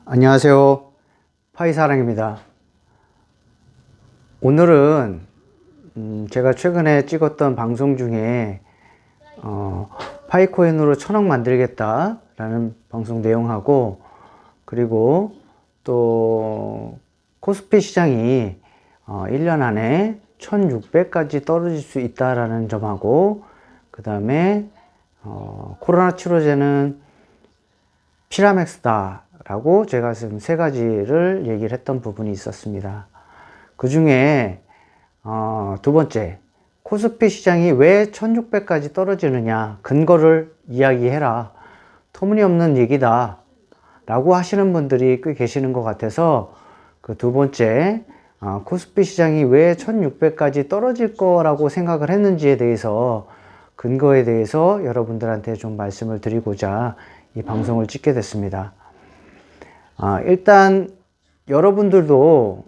안녕하세요. 파이사랑입니다. 오늘은 제가 최근에 찍었던 방송 중에 파이코인으로 1000억 만들겠다 라는 방송 내용하고, 그리고 또 코스피 시장이 1년 안에 1600까지 떨어질 수 있다라는 점하고, 그 다음에 코로나 치료제는 피라맥스다 라고 제가 지금 세 가지를 얘기를 했던 부분이 있었습니다. 그 중에 두 번째, 코스피 시장이 왜 1600까지 떨어지느냐 근거를 이야기해라, 터무니없는 얘기다 라고 하시는 분들이 꽤 계시는 것 같아서, 그 두 번째, 코스피 시장이 왜 1600까지 떨어질 거라고 생각을 했는지에 대해서, 근거에 대해서 여러분들한테 좀 말씀을 드리고자 이 방송을 찍게 됐습니다. 일단 여러분들도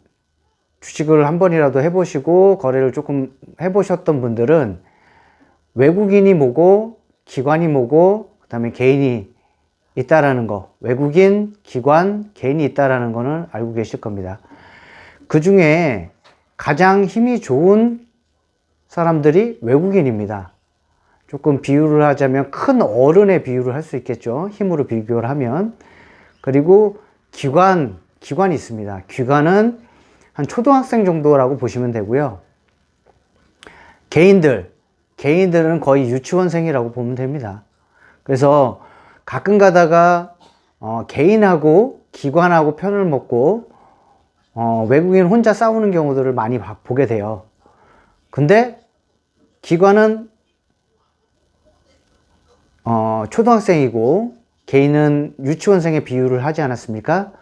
주식을 한 번이라도 해보시고 거래를 조금 해보셨던 분들은 외국인이 뭐고 기관이 뭐고 그 다음에 개인이 있다라는 거, 외국인, 기관, 개인이 있다라는 거는 알고 계실 겁니다. 그 중에 가장 힘이 좋은 사람들이 외국인입니다. 조금 비유를 하자면 큰 어른의 비유를 할 수 있겠죠. 힘으로 비교를 하면. 그리고 기관이 있습니다. 기관은 한 초등학생 정도라고 보시면 되고요. 개인들은 거의 유치원생이라고 보면 됩니다. 그래서 가끔 가다가 개인하고 기관하고 편을 먹고 외국인 혼자 싸우는 경우들을 많이 보게 돼요. 근데 기관은 초등학생이고 개인은 유치원생의 비유를 하지 않았습니까?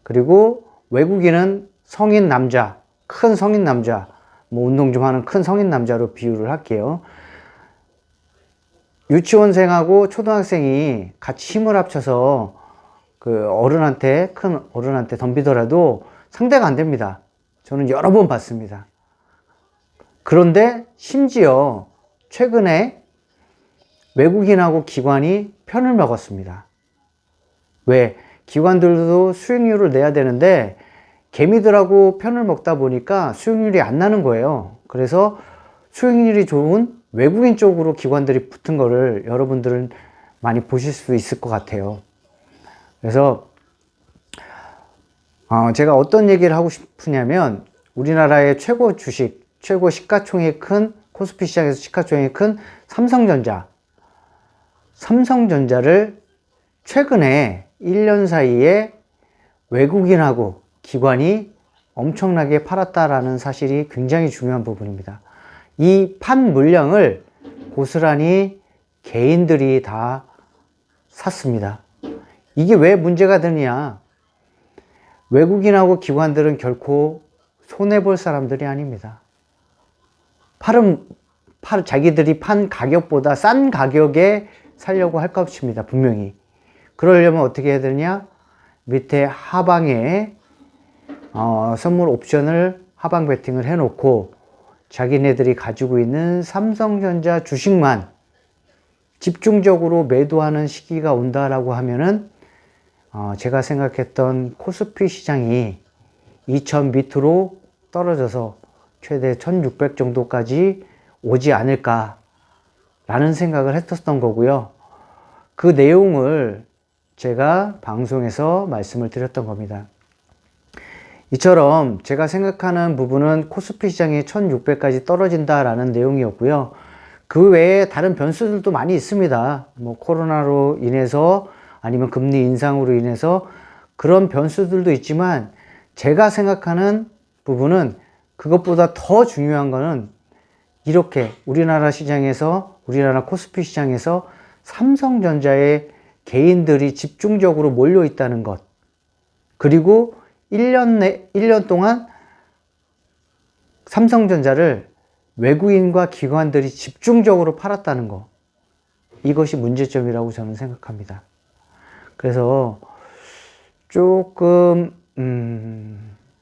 그리고 외국인은 성인 남자, 큰 성인 남자, 뭐 운동 좀 하는 큰 성인 남자로 비유를 할게요. 유치원생하고 초등학생이 같이 힘을 합쳐서 그 큰 어른한테 덤비더라도 상대가 안 됩니다. 저는 여러 번 봤습니다. 그런데 심지어 최근에 외국인하고 기관이 편을 먹었습니다. 왜? 기관들도 수익률을 내야 되는데 개미들하고 편을 먹다 보니까 수익률이 안 나는 거예요. 그래서 수익률이 좋은 외국인 쪽으로 기관들이 붙은 거를 여러분들은 많이 보실 수 있을 것 같아요. 그래서 제가 어떤 얘기를 하고 싶으냐면, 우리나라의 최고 주식, 최고 시가총액이 큰, 코스피 시장에서 시가총액이 큰 삼성전자를 최근에 1년 사이에 외국인하고 기관이 엄청나게 팔았다라는 사실이 굉장히 중요한 부분입니다. 이 판 물량을 고스란히 개인들이 다 샀습니다. 이게 왜 문제가 되느냐? 외국인하고 기관들은 결코 손해볼 사람들이 아닙니다. 자기들이 판 가격보다 싼 가격에 살려고 할 것입니다. 분명히. 그러려면 어떻게 해야 되냐? 밑에 하방에 선물 옵션을 하방 베팅을 해놓고 자기네들이 가지고 있는 삼성전자 주식만 집중적으로 매도하는 시기가 온다라고 하면은 제가 생각했던 코스피 시장이 2000 밑으로 떨어져서 최대 1600 정도까지 오지 않을까 라는 생각을 했었던 거고요. 그 내용을 제가 방송에서 말씀을 드렸던 겁니다. 이처럼 제가 생각하는 부분은 코스피 시장이 1600까지 떨어진다라는 내용이었고요. 그 외에 다른 변수들도 많이 있습니다. 뭐 코로나로 인해서 아니면 금리 인상으로 인해서 그런 변수들도 있지만, 제가 생각하는 부분은 그것보다 더 중요한 거는 이렇게 우리나라 코스피 시장에서 삼성전자에 개인들이 집중적으로 몰려 있다는 것, 그리고 1년 동안 삼성전자를 외국인과 기관들이 집중적으로 팔았다는 것, 이것이 문제점이라고 저는 생각합니다. 그래서 조금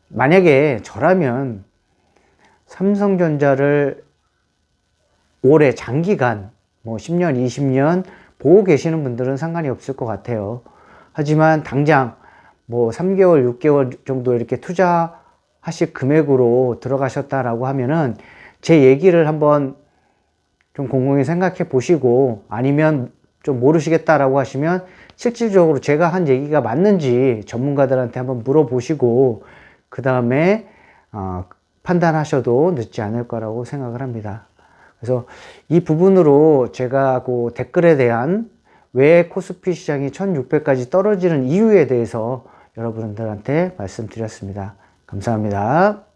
만약에 저라면 삼성전자를 올해 장기간 뭐 10년, 20년 보고 계시는 분들은 상관이 없을 것 같아요. 하지만 당장 뭐 3개월, 6개월 정도 이렇게 투자하실 금액으로 들어가셨다라고 하면은 제 얘기를 한번 좀 곰곰이 생각해 보시고, 아니면 좀 모르시겠다라고 하시면 실질적으로 제가 한 얘기가 맞는지 전문가들한테 한번 물어보시고 그 다음에 판단하셔도 늦지 않을 거라고 생각을 합니다. 그래서 이 부분으로 제가 그 댓글에 대한 왜 코스피 시장이 1600까지 떨어지는 이유에 대해서 여러분들한테 말씀드렸습니다. 감사합니다.